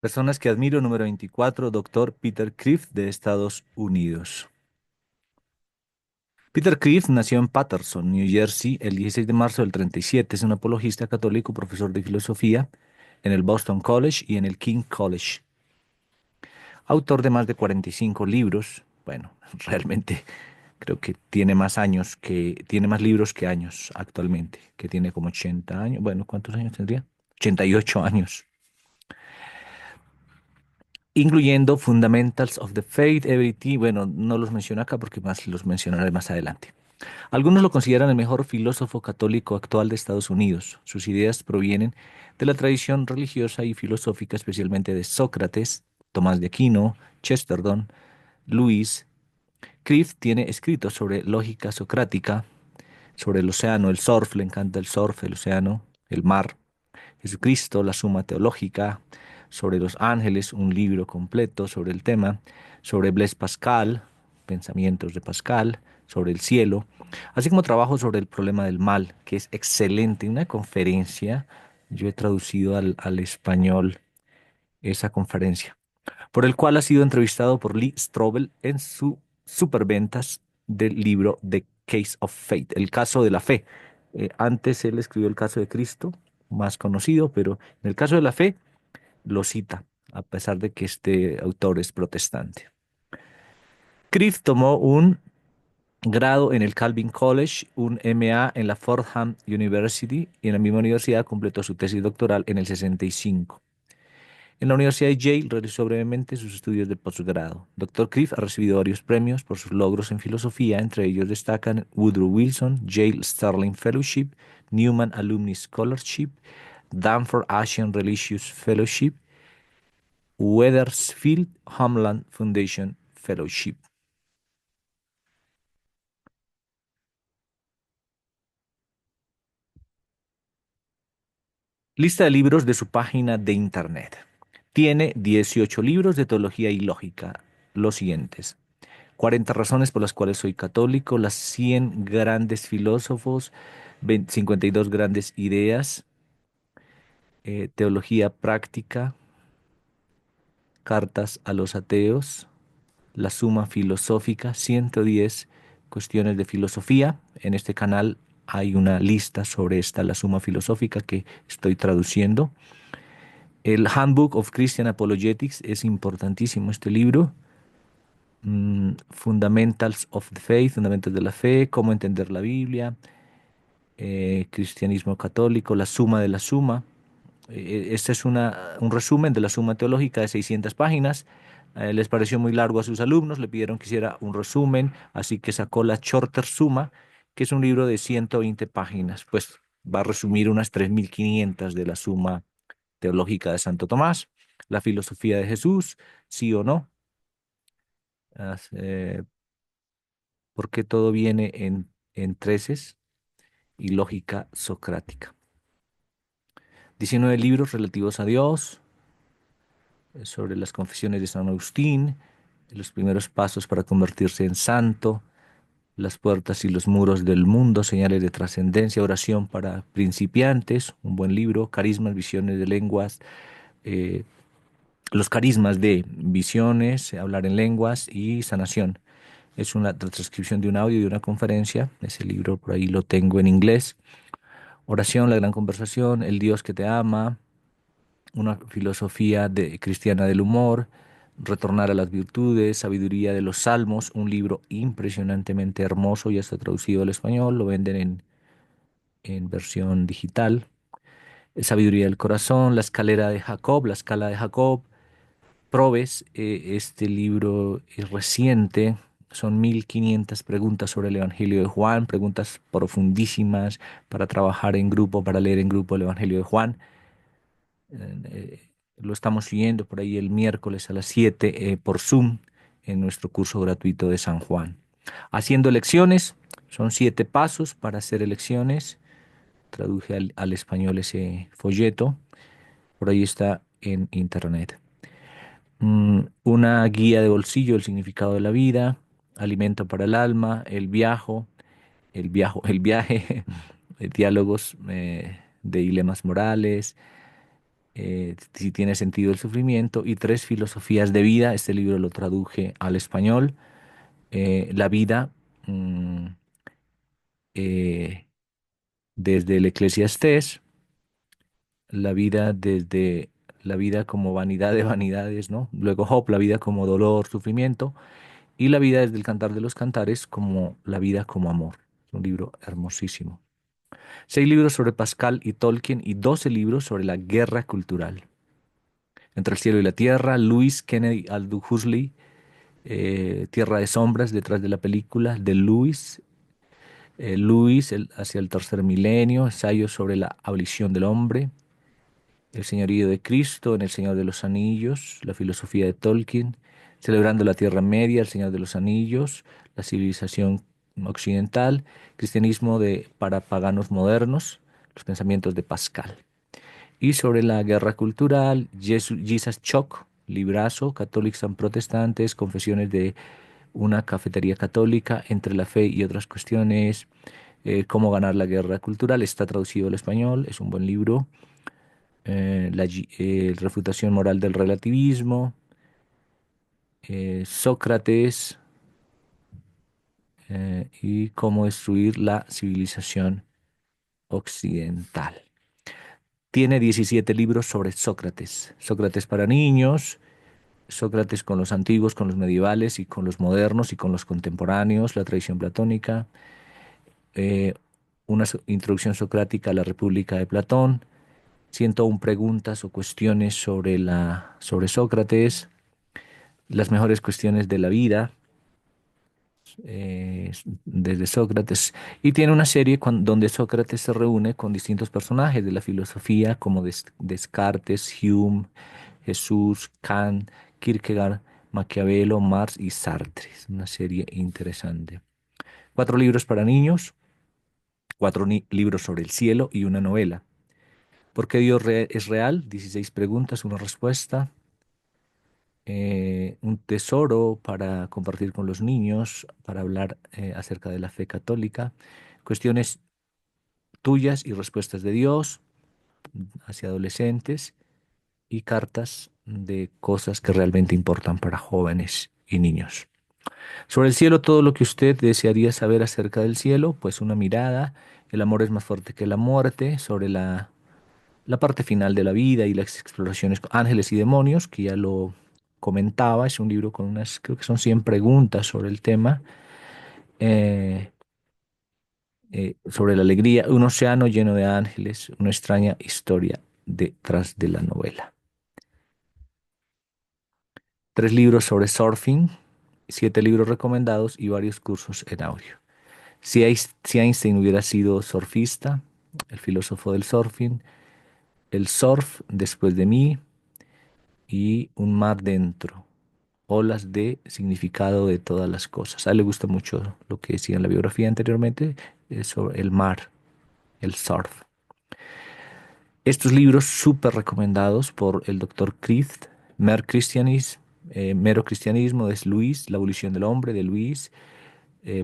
Personas que admiro, número 24, Dr. Peter Kreeft de Estados Unidos. Peter Kreeft nació en Paterson, New Jersey, el 16 de marzo del 37. Es un apologista católico, profesor de filosofía en el Boston College y en el King College. Autor de más de 45 libros. Bueno, realmente creo que tiene más libros que años actualmente, que tiene como 80 años. Bueno, ¿cuántos años tendría? 88 años. Incluyendo Fundamentals of the Faith, Everything. Bueno, no los menciono acá porque más los mencionaré más adelante. Algunos lo consideran el mejor filósofo católico actual de Estados Unidos. Sus ideas provienen de la tradición religiosa y filosófica, especialmente de Sócrates, Tomás de Aquino, Chesterton, Luis. Kreeft tiene escritos sobre lógica socrática, sobre el océano, el surf, le encanta el surf, el océano, el mar, Jesucristo, la Suma Teológica, sobre los ángeles, un libro completo sobre el tema, sobre Blaise Pascal, pensamientos de Pascal, sobre el cielo, así como trabajo sobre el problema del mal, que es excelente, una conferencia, yo he traducido al español esa conferencia, por el cual ha sido entrevistado por Lee Strobel en su superventas del libro The Case of Faith, el caso de la fe. Antes él escribió el caso de Cristo, más conocido, pero en el caso de la fe lo cita, a pesar de que este autor es protestante. Kreeft tomó un grado en el Calvin College, un MA en la Fordham University y en la misma universidad completó su tesis doctoral en el 65. En la Universidad de Yale realizó brevemente sus estudios de posgrado. Dr. Kreeft ha recibido varios premios por sus logros en filosofía, entre ellos destacan Woodrow Wilson, Yale Sterling Fellowship, Newman Alumni Scholarship, Danforth Asian Religious Fellowship, Wethersfield Homeland Foundation Fellowship. Lista de libros de su página de internet. Tiene 18 libros de teología y lógica. Los siguientes: 40 razones por las cuales soy católico, las 100 grandes filósofos, 52 grandes ideas, teología práctica, cartas a los ateos, la suma filosófica, 110 cuestiones de filosofía. En este canal hay una lista sobre esta, la suma filosófica, que estoy traduciendo. El Handbook of Christian Apologetics es importantísimo este libro. Fundamentals of the Faith, Fundamentos de la Fe, Cómo entender la Biblia, Cristianismo Católico, La Suma de la Suma. Este es un resumen de la Suma Teológica de 600 páginas. Les pareció muy largo a sus alumnos, le pidieron que hiciera un resumen, así que sacó la Shorter Suma, que es un libro de 120 páginas. Pues va a resumir unas 3.500 de la Suma Teológica de Santo Tomás, la filosofía de Jesús, sí o no, as- eh, por qué todo viene en treces y lógica socrática. 19 libros relativos a Dios, sobre las confesiones de San Agustín, los primeros pasos para convertirse en santo, las puertas y los muros del mundo, señales de trascendencia, oración para principiantes, un buen libro, carismas, visiones de lenguas, eh, los carismas de visiones, hablar en lenguas y sanación. Es una transcripción de un audio de una conferencia. Ese libro por ahí lo tengo en inglés. Oración, la gran conversación, el Dios que te ama, una filosofía cristiana del humor, retornar a las virtudes, sabiduría de los salmos, un libro impresionantemente hermoso, ya está traducido al español, lo venden en versión digital. Sabiduría del corazón, la escalera de Jacob, la escala de Jacob. Probes, este libro es reciente, son 1500 preguntas sobre el Evangelio de Juan, preguntas profundísimas para trabajar en grupo, para leer en grupo el Evangelio de Juan. Lo estamos siguiendo por ahí el miércoles a las 7 por Zoom en nuestro curso gratuito de San Juan. Haciendo elecciones, son 7 pasos para hacer elecciones. Traduje al español ese folleto, por ahí está en internet. Una guía de bolsillo, el significado de la vida, alimento para el alma, el viaje, diálogos de dilemas morales, si tiene sentido el sufrimiento, y tres filosofías de vida. Este libro lo traduje al español. La vida mm, eh, desde el Eclesiastés, la vida desde la vida como vanidad de vanidades, ¿no? Luego Job, la vida como dolor, sufrimiento, y la vida desde el Cantar de los Cantares como la vida como amor. Es un libro hermosísimo. 6 libros sobre Pascal y Tolkien y 12 libros sobre la guerra cultural. Entre el cielo y la tierra, Luis Kennedy Aldous Huxley, Tierra de sombras, detrás de la película de Luis, hacia el tercer milenio, ensayo sobre la abolición del hombre, El señorío de Cristo en El Señor de los Anillos, la filosofía de Tolkien, Celebrando la Tierra Media, El Señor de los Anillos, la civilización occidental, cristianismo para paganos modernos, los pensamientos de Pascal. Y sobre la guerra cultural, Jesus Choc, librazo, católicos and protestantes, confesiones de una cafetería católica, entre la fe y otras cuestiones, cómo ganar la guerra cultural, está traducido al español, es un buen libro. Refutación moral del relativismo, Sócrates, y cómo destruir la civilización occidental. Tiene 17 libros sobre Sócrates, Sócrates para niños, Sócrates con los antiguos, con los medievales y con los modernos y con los contemporáneos, la tradición platónica, eh, una introducción socrática a la República de Platón, 101 preguntas o cuestiones sobre Sócrates, las mejores cuestiones de la vida, desde Sócrates, y tiene una serie donde Sócrates se reúne con distintos personajes de la filosofía como Descartes, Hume, Jesús, Kant, Kierkegaard, Maquiavelo, Marx y Sartre. Es una serie interesante. 4 libros para niños, 4 libros sobre el cielo y una novela. ¿Por qué Dios es real? 16 preguntas, una respuesta. Un tesoro para compartir con los niños, para hablar acerca de la fe católica, cuestiones tuyas y respuestas de Dios hacia adolescentes y cartas de cosas que realmente importan para jóvenes y niños. Sobre el cielo, todo lo que usted desearía saber acerca del cielo, pues una mirada, el amor es más fuerte que la muerte, sobre la parte final de la vida y las exploraciones con ángeles y demonios, que ya lo comentaba, es un libro con unas, creo que son 100 preguntas sobre el tema, eh, sobre la alegría, un océano lleno de ángeles, una extraña historia detrás de la novela. 3 libros sobre surfing, 7 libros recomendados y varios cursos en audio. Si Einstein hubiera sido surfista, el filósofo del surfing, el surf después de mí y un mar dentro. Olas de significado de todas las cosas. A él le gusta mucho lo que decía en la biografía anteriormente, sobre el mar, el surf. Estos libros súper recomendados por el doctor Christ, Mero Cristianismo de Luis, La Evolución del Hombre de Luis,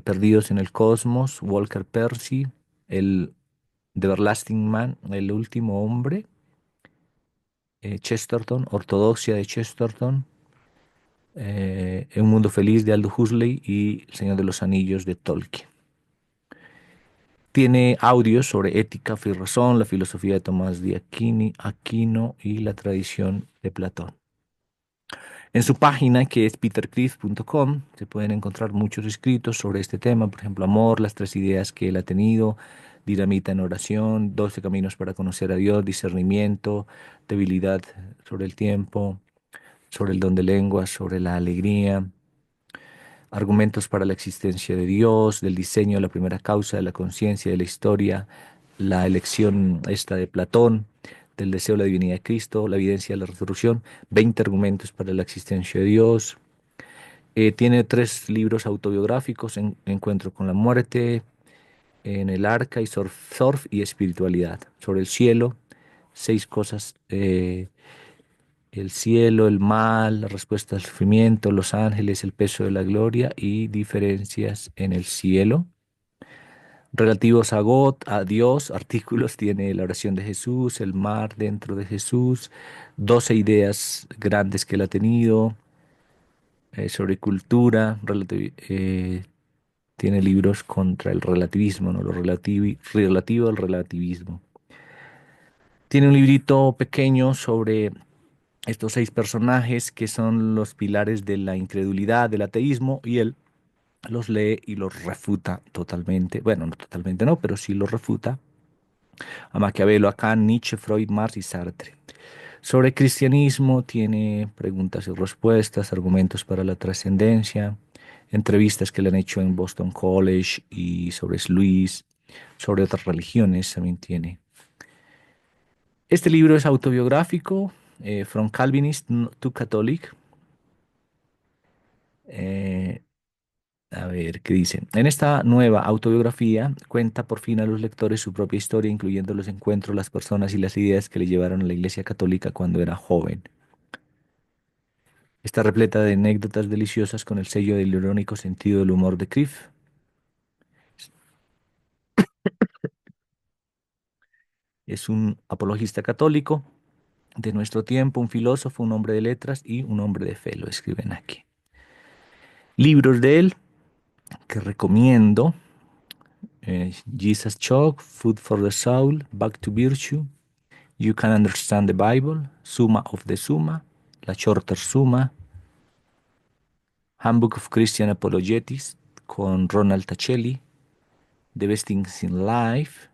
Perdidos en el Cosmos, Walker Percy, el The Everlasting Man, El Último Hombre, Chesterton, Ortodoxia de Chesterton, Un Mundo Feliz de Aldous Huxley y El Señor de los Anillos de Tolkien. Tiene audios sobre ética, fe y razón, la filosofía de Tomás de Aquino y la tradición de Platón. En su página, que es petercliff.com, se pueden encontrar muchos escritos sobre este tema, por ejemplo, amor, las 3 ideas que él ha tenido, dinamita en oración, 12 caminos para conocer a Dios, discernimiento, debilidad sobre el tiempo, sobre el don de lenguas, sobre la alegría, argumentos para la existencia de Dios, del diseño, la primera causa, de la conciencia, de la historia, la elección esta de Platón, del deseo de la divinidad de Cristo, la evidencia de la resurrección, 20 argumentos para la existencia de Dios. Tiene 3 libros autobiográficos, Encuentro con la muerte, En el arca y surf y espiritualidad. Sobre el cielo, 6 cosas, el cielo, el mal, la respuesta al sufrimiento, los ángeles, el peso de la gloria y diferencias en el cielo. Relativos a God, a Dios, artículos tiene la oración de Jesús, el mar dentro de Jesús, 12 ideas grandes que él ha tenido, sobre cultura, tiene libros contra el relativismo, ¿no? Relativo al relativismo. Tiene un librito pequeño sobre estos 6 personajes que son los pilares de la incredulidad, del ateísmo, y él los lee y los refuta totalmente. Bueno, no totalmente no, pero sí los refuta a Maquiavelo, a Kant, Nietzsche, Freud, Marx y Sartre. Sobre cristianismo tiene preguntas y respuestas, argumentos para la trascendencia, entrevistas que le han hecho en Boston College y sobre Luis, sobre otras religiones también tiene. Este libro es autobiográfico, From Calvinist to Catholic. Eh, a ver, ¿qué dice? En esta nueva autobiografía cuenta por fin a los lectores su propia historia, incluyendo los encuentros, las personas y las ideas que le llevaron a la Iglesia Católica cuando era joven. Está repleta de anécdotas deliciosas con el sello del irónico sentido del humor de Criff. Es un apologista católico de nuestro tiempo, un filósofo, un hombre de letras y un hombre de fe, lo escriben aquí. Libros de él que recomiendo: Jesus Chalk, Food for the Soul, Back to Virtue, You Can Understand the Bible, Summa of the Summa, La Shorter Summa, Handbook of Christian Apologetics con Ronald Tacelli, The Best Things in Life,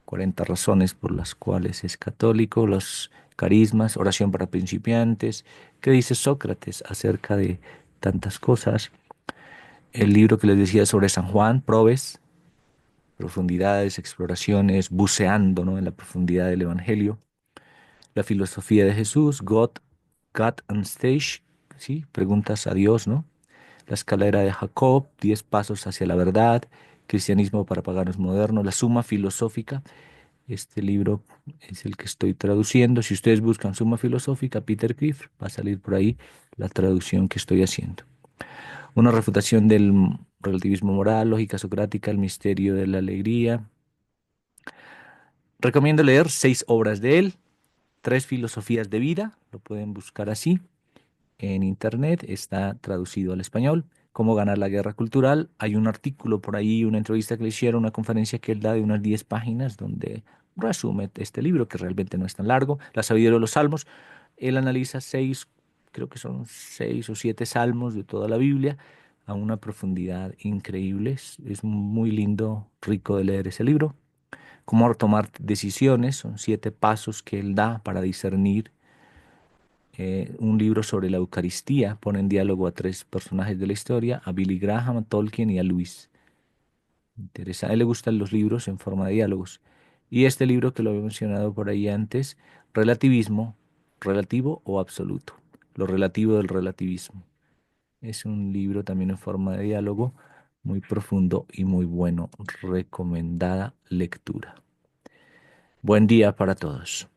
40 razones por las cuales es católico, los carismas, oración para principiantes, ¿qué dice Sócrates acerca de tantas cosas? El libro que les decía sobre San Juan, Probes, profundidades, exploraciones, buceando, ¿no?, en la profundidad del Evangelio. La filosofía de Jesús, God and Stage, ¿sí? Preguntas a Dios, ¿no? La escalera de Jacob, 10 pasos hacia la verdad, cristianismo para paganos modernos, la suma filosófica. Este libro es el que estoy traduciendo. Si ustedes buscan Suma Filosófica, Peter Criff, va a salir por ahí la traducción que estoy haciendo. Una refutación del relativismo moral, lógica socrática, el misterio de la alegría. Recomiendo leer 6 obras de él, 3 filosofías de vida, lo pueden buscar así en internet, está traducido al español. Cómo ganar la guerra cultural. Hay un artículo por ahí, una entrevista que le hicieron, una conferencia que él da de unas 10 páginas donde resume este libro, que realmente no es tan largo. La sabiduría de los salmos. Él analiza 6, creo que son 6 o 7 salmos de toda la Biblia a una profundidad increíble. Es muy lindo, rico de leer ese libro. Cómo tomar decisiones, son 7 pasos que él da para discernir. Un libro sobre la Eucaristía, pone en diálogo a 3 personajes de la historia: a Billy Graham, a Tolkien y a Luis. A él le gustan los libros en forma de diálogos. Y este libro que lo había mencionado por ahí antes, Relativismo, relativo o absoluto, lo relativo del relativismo. Es un libro también en forma de diálogo, muy profundo y muy bueno. Recomendada lectura. Buen día para todos.